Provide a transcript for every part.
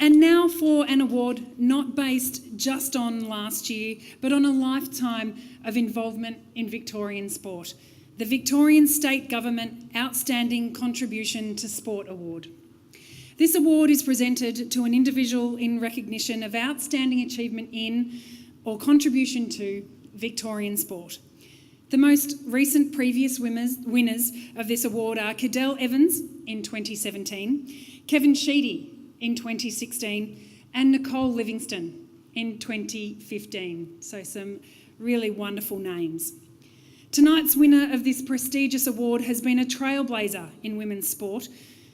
And now for an award not based just on last year, but on a lifetime of involvement in Victorian sport. The Victorian State Government Outstanding Contribution to Sport Award. This award is presented to an individual in recognition of outstanding achievement in or contribution to Victorian sport. The most recent previous winners of this award are Cadell Evans in 2017, Kevin Sheedy in 2016, and Nicole Livingston in 2015. So some really wonderful names. Tonight's winner of this prestigious award has been a trailblazer in women's sport.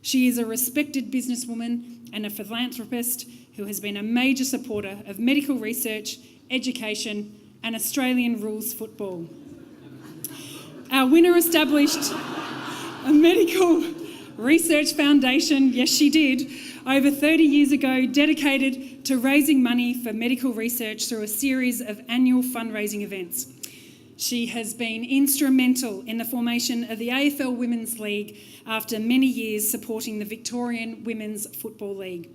She is a respected businesswoman and a philanthropist who has been a major supporter of medical research, education, and Australian rules football. Our winner established a medical research foundation, yes she did, over 30 years ago, dedicated to raising money for medical research through a series of annual fundraising events. She has been instrumental in the formation of the AFL Women's League after many years supporting the Victorian Women's Football League.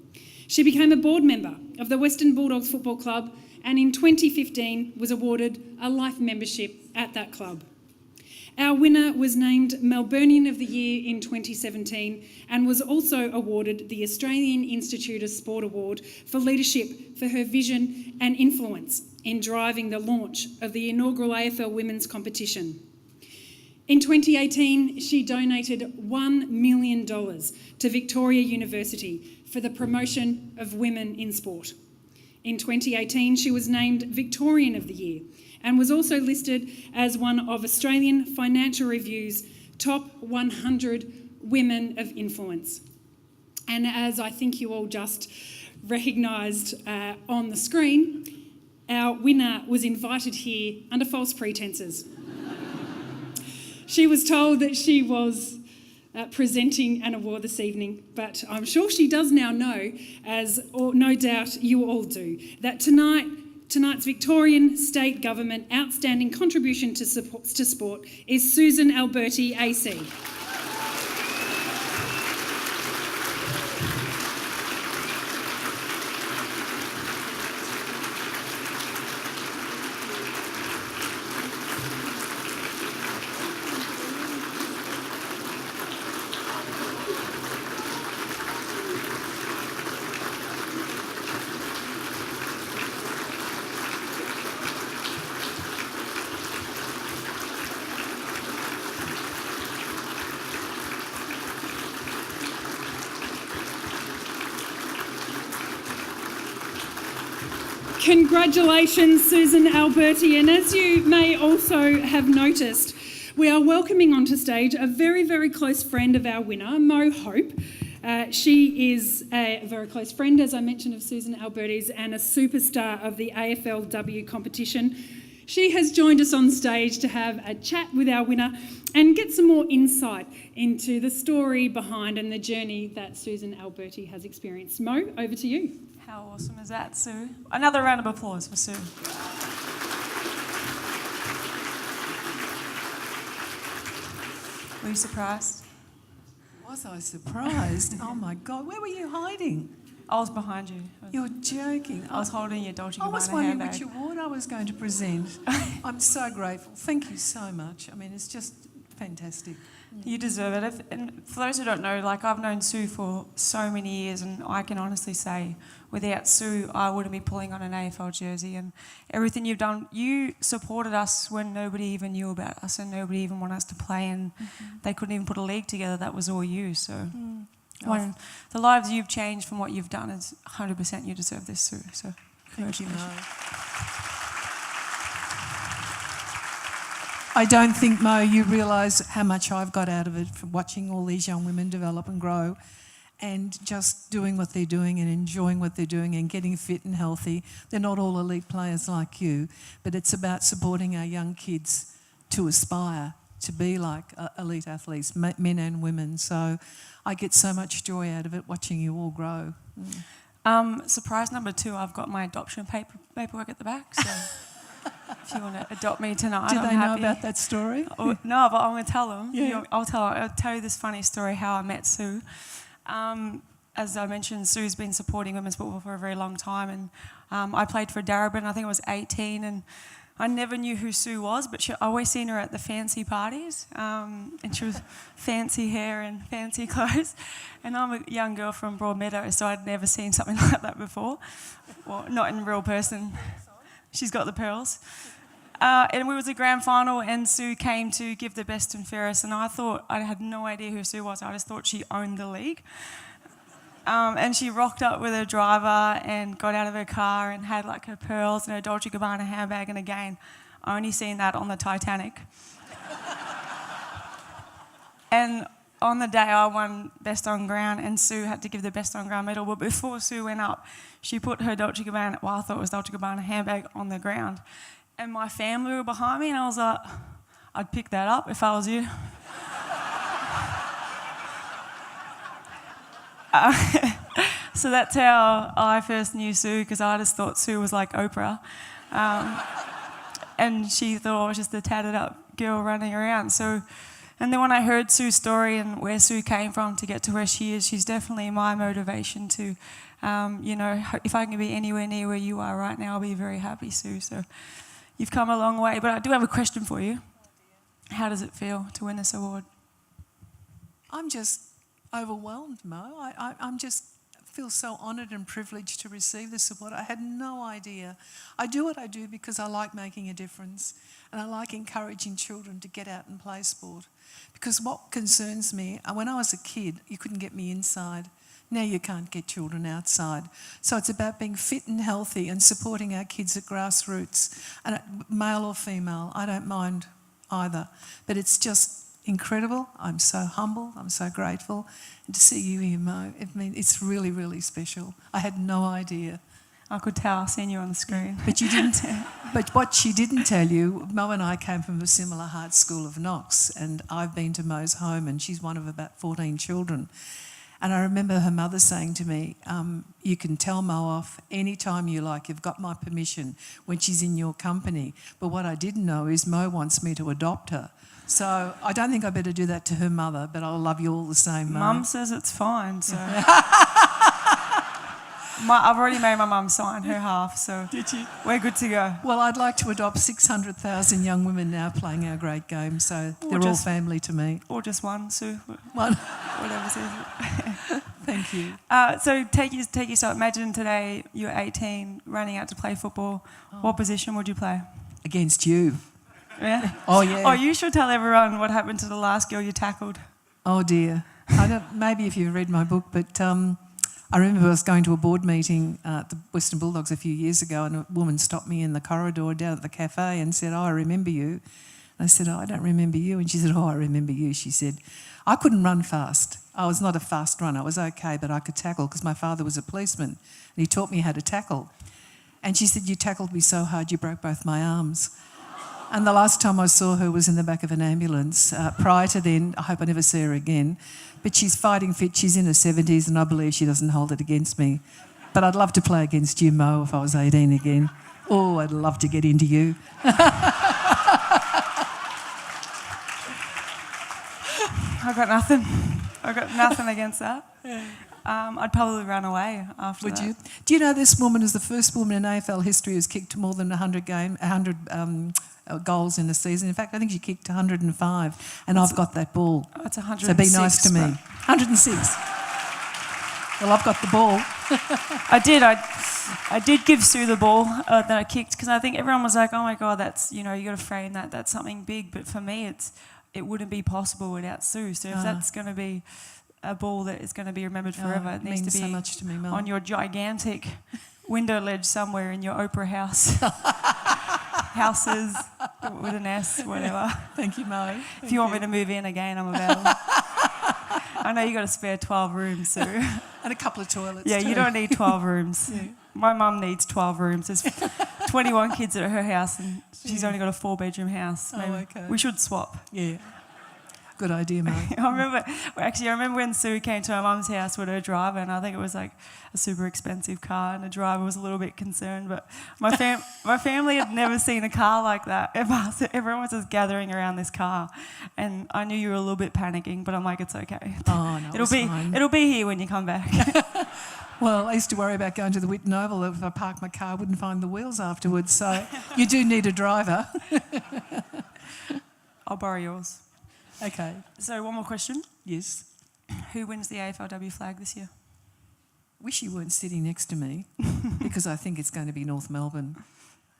She became a board member of the Western Bulldogs Football Club and in 2015 was awarded a life membership at that club. Our winner was named Melburnian of the Year in 2017 and was also awarded the Australian Institute of Sport Award for leadership for her vision and influence in driving the launch of the inaugural AFL Women's competition. In 2018, she donated $1 million to Victoria University for the promotion of women in sport. In 2018, she was named Victorian of the Year and was also listed as one of Australian Financial Review's top 100 women of influence. And as I think you all just recognised on the screen, our winner was invited here under false pretences. She was told that she was presenting an award this evening, but I'm sure she does now know, or no doubt you all do, that tonight's Victorian State Government Outstanding Contribution to Sport is Susan Alberti AC. Congratulations, Susan Alberti. And as you may also have noticed, we are welcoming onto stage a very, very close friend of our winner, Mo Hope. She is a very close friend, as I mentioned, of Susan Alberti's and a superstar of the AFLW competition. She has joined us on stage to have a chat with our winner and get some more insight into the story behind and the journey that Susan Alberti has experienced. Mo, over to you. How awesome is that, Sue? Another round of applause for Sue. Were you surprised? Was I surprised? Oh my God, where were you hiding? I was behind you. You're joking. I was holding your Dolce I Gabbana was wondering handbag. which award I was going to present. I'm so grateful. Thank you so much. I mean, it's just fantastic. You deserve it. And for those who don't know, I've known Sue for so many years, and I can honestly say, without Sue, I wouldn't be pulling on an AFL jersey. And everything you've done, you supported us when nobody even knew about us and nobody even wanted us to play, and they couldn't even put a league together. That was all you. So when the lives you've changed from what you've done is 100% you deserve this, Sue. So thank you, Mo. I don't think, Mo, you realise how much I've got out of it from watching all these young women develop and grow and just doing what they're doing and enjoying what they're doing and getting fit and healthy. They're not all elite players like you, but it's about supporting our young kids to aspire to be like elite athletes, men and women. So I get so much joy out of it, watching you all grow. Surprise number 2, I've got my adoption paperwork at the back, so if you want to adopt me tonight, Did I'm they happy. know about that story? No, but I'm going to tell them. Yeah. I'll tell you this funny story how I met Sue. as I mentioned, Sue's been supporting women's football for a very long time, and I played for Darebin. I think I was 18, and I never knew who Sue was, but I always seen her at the fancy parties, and she was fancy hair and fancy clothes. And I'm a young girl from Broadmeadow, so I'd never seen something like that before. Well, not in real person. She's got the pearls. And we was a grand final, and Sue came to give the best and fairest, and I thought, I had no idea who Sue was. I just thought she owned the league. And she rocked up with her driver and got out of her car and had like her pearls and her Dolce & Gabbana handbag, and again, I only seen that on the Titanic. And on the day I won best on ground, and Sue had to give the best on ground medal, but before Sue went up, she put her Dolce & Gabbana, well, I thought it was Dolce & Gabbana handbag, on the ground. And my family were behind me, and I was like, I'd pick that up if I was you. So that's how I first knew Sue, because I just thought Sue was like Oprah. And she thought I was just a tatted up girl running around. So, and then when I heard Sue's story and where Sue came from to get to where she is, she's definitely my motivation to, if I can be anywhere near where you are right now, I'll be very happy, Sue. So you've come a long way. But I do have a question for you. How does it feel to win this award? I'm just overwhelmed, Mo. I'm just feel so honoured and privileged to receive this award. I had no idea. I do what I do because I like making a difference, and I like encouraging children to get out and play sport. Because what concerns me, when I was a kid, you couldn't get me inside. Now you can't get children outside. So it's about being fit and healthy and supporting our kids at grassroots, and male or female, I don't mind either. But it's just incredible. I'm so humble. I'm so grateful. And to see you here, Mo, it's really, really special. I had no idea. I could tell, seeing you on the screen. But you didn't. But what she didn't tell you, Mo and I came from a similar hard school of Knox, and I've been to Mo's home, and she's one of about 14 children. And I remember her mother saying to me, you can tell Mo off any time you like. You've got my permission when she's in your company. But what I didn't know is Mo wants me to adopt her. So I don't think I better do that to her mother, but I'll love you all the same, Mo. Mum says it's fine, so... I've already made my mum sign her half, so Did you? We're good to go. Well, I'd like to adopt 600,000 young women now playing our great game, so they're all family to me. Or just one, Sue. One. Whatever says it. Thank you. So take yourself, imagine today you're 18, running out to play football. What position would you play? Against you. Yeah? Oh, yeah. Oh, you should tell everyone what happened to the last girl you tackled. Oh, dear. Maybe if you've read my book, but I remember I was going to a board meeting at the Western Bulldogs a few years ago, and a woman stopped me in the corridor down at the cafe and said, "Oh, I remember you." And I said, "Oh, I don't remember you." And she said, "Oh, I remember you." She said, "I couldn't run fast. I was not a fast runner. I was okay, but I could tackle because my father was a policeman, and he taught me how to tackle." And she said, "You tackled me so hard you broke both my arms." And the last time I saw her was in the back of an ambulance. Prior to then, I hope I never see her again. But she's fighting fit. She's in her 70s, and I believe she doesn't hold it against me. But I'd love to play against you, Mo, if I was 18 again. Oh, I'd love to get into you. I got nothing. I got nothing against that. I'd probably run away after Would that. you? Do you know this woman is the first woman in AFL history who's kicked more than 100 goals in a season? In fact, I think she kicked 105, and I've got that ball. That's 106. So be nice to me. 106. Well, I've got the ball. I did give Sue the ball that I kicked, because I think everyone was like, "Oh my God, that's, you got to frame that. That's something big." But for me, it wouldn't be possible without Sue. So if that's going to be a ball that is going to be remembered forever, it needs to be so much to me, Mel. on your gigantic window ledge somewhere in your Oprah house. Houses with an S, whatever. Thank you, Mo. If you want me to move in again, I'm available. I know you got to spare 12 rooms, so... And a couple of toilets Yeah, too. you don't need 12 rooms. Yeah. My mum needs 12 rooms. There's 21 kids at her house, and she's only got a 4-bedroom house. Maybe okay. we should swap. Yeah. Good idea, mate. I remember when Sue came to my mum's house with her driver, and I think it was like a super expensive car, and the driver was a little bit concerned, but my family had never seen a car like that ever. So everyone was just gathering around this car, and I knew you were a little bit panicking, but I'm like, it's okay. Oh, no, fine. It'll be here when you come back. Well, I used to worry about going to the Whitton Oval. If I parked my car, I wouldn't find the wheels afterwards. So you do need a driver. I'll borrow yours. Okay. So one more question. Yes. Who wins the AFLW flag this year? Wish you weren't sitting next to me because I think it's going to be North Melbourne.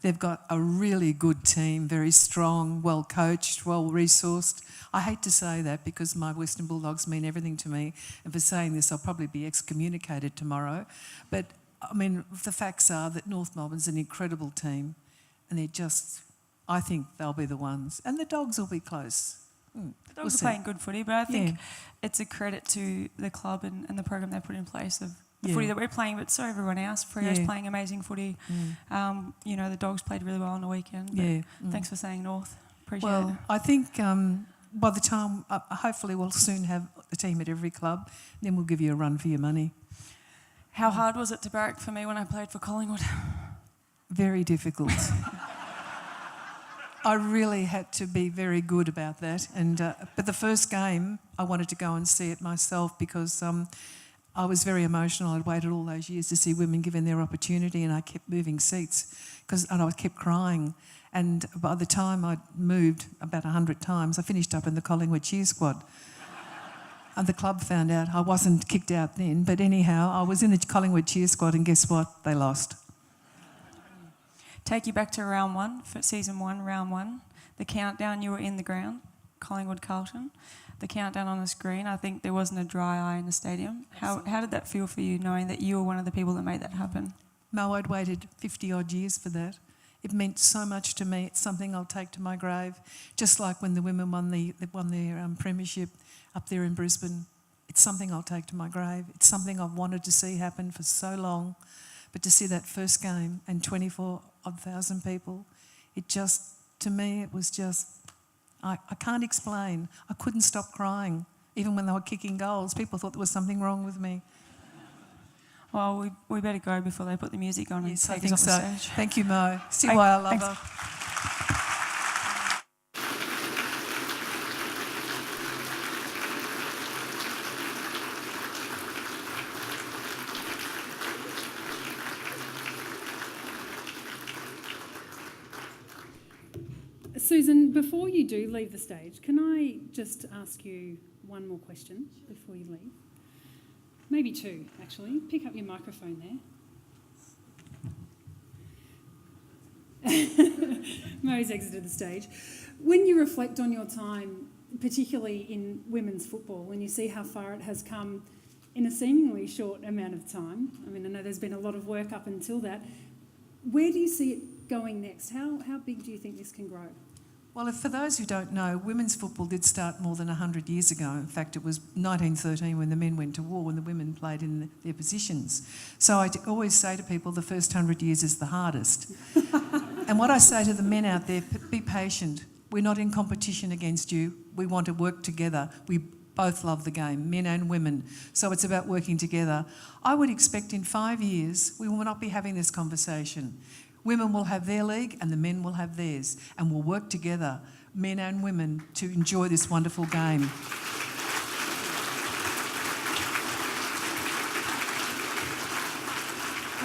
They've got a really good team, very strong, well coached, well resourced. I hate to say that because my Western Bulldogs mean everything to me, and for saying this I'll probably be excommunicated tomorrow. But I mean, the facts are that North Melbourne's an incredible team, and I think they'll be the ones. And the Dogs will be close. The Dogs are playing good footy, but I think it's a credit to the club and the program they put in place of the footy that we're playing, but so everyone else. Freo's playing amazing footy. The Dogs played really well on the weekend. Thanks for saying North. Appreciate it. Well, I think by the time, hopefully we'll soon have a team at every club, then we'll give you a run for your money. How hard was it to barrack for me when I played for Collingwood? Very difficult. I really had to be very good about that. But the first game, I wanted to go and see it myself because I was very emotional. I'd waited all those years to see women given their opportunity, and I kept moving seats and I kept crying. And by the time I'd moved about 100 times, I finished up in the Collingwood cheer squad. And the club found out I wasn't kicked out then, but anyhow, I was in the Collingwood cheer squad, and guess what? They lost. Take you back to round one, for season one, round one. The countdown, you were in the ground, Collingwood Carlton. The countdown on the screen, I think there wasn't a dry eye in the stadium. How did that feel for you, knowing that you were one of the people that made that happen? Mo, I'd waited 50 odd years for that. It meant so much to me. It's something I'll take to my grave. Just like when the women won their premiership up there in Brisbane. It's something I'll take to my grave. It's something I've wanted to see happen for so long. But to see that first game and 24,000 people, to me, it was just, I can't explain. I couldn't stop crying. Even when they were kicking goals, people thought there was something wrong with me. Well, we better go before they put the music on and take us off the stage. Thank you, Mo. See why I love her. Susan, before you do leave the stage, can I just ask you one more question before you leave? Maybe two, actually. Pick up your microphone there. Mo's exited the stage. When you reflect on your time, particularly in women's football, when you see how far it has come in a seemingly short amount of time, I mean, I know there's been a lot of work up until that, where do you see it going next? How big do you think this can grow? Well, for those who don't know, women's football did start more than 100 years ago. In fact, it was 1913 when the men went to war, when the women played in their positions. So I always say to people, the first 100 years is the hardest. And what I say to the men out there, be patient. We're not in competition against you. We want to work together. We both love the game, men and women. So it's about working together. I would expect in 5 years, we will not be having this conversation. Women will have their league and the men will have theirs, and we'll work together, men and women, to enjoy this wonderful game.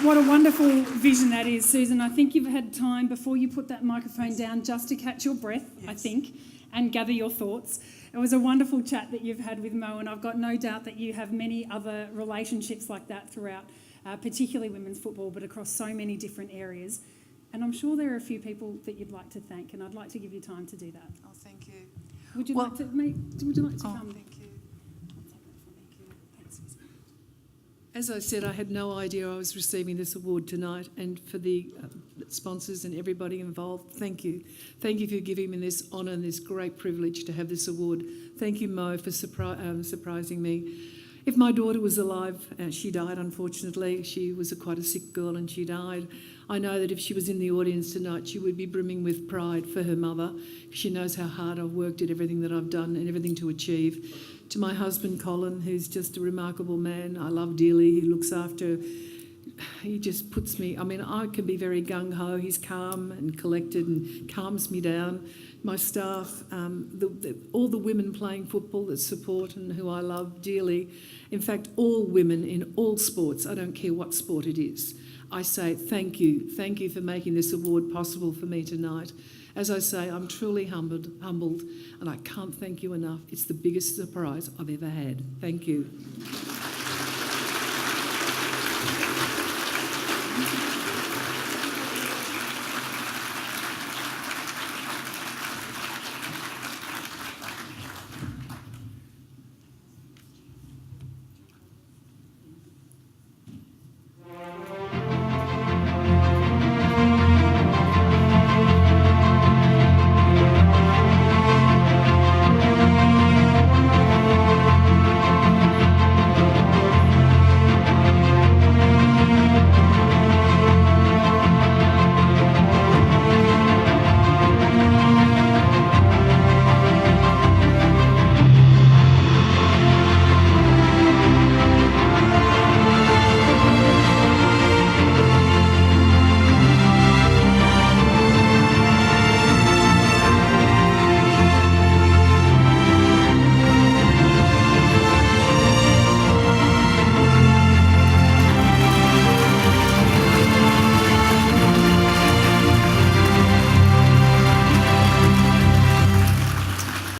What a wonderful vision that is, Susan. I think you've had time before you put that microphone down just to catch your breath, I think, and gather your thoughts. It was a wonderful chat that you've had with Mo, and I've got no doubt that you have many other relationships like that throughout, particularly women's football, but across so many different areas. And I'm sure there are a few people that you'd like to thank, and I'd like to give you time to do that. Oh, thank you. Would you like to come? Thank you. Thanks, Susan. As I said, I had no idea I was receiving this award tonight, and for the sponsors and everybody involved, thank you. Thank you for giving me this honour and this great privilege to have this award. Thank you, Mo, for surprising me. If my daughter was alive, she died unfortunately. She was quite a sick girl and she died. I know that if she was in the audience tonight, she would be brimming with pride for her mother. She knows how hard I've worked at everything that I've done and everything to achieve. To my husband, Colin, who's just a remarkable man, I love dearly. He looks after, he just puts me, I mean, I can be very gung-ho. He's calm and collected and calms me down. My staff, all the women playing football that support and who I love dearly. In fact, all women in all sports, I don't care what sport it is. I say thank you for making this award possible for me tonight. As I say, I'm truly humbled, and I can't thank you enough. It's the biggest surprise I've ever had. Thank you.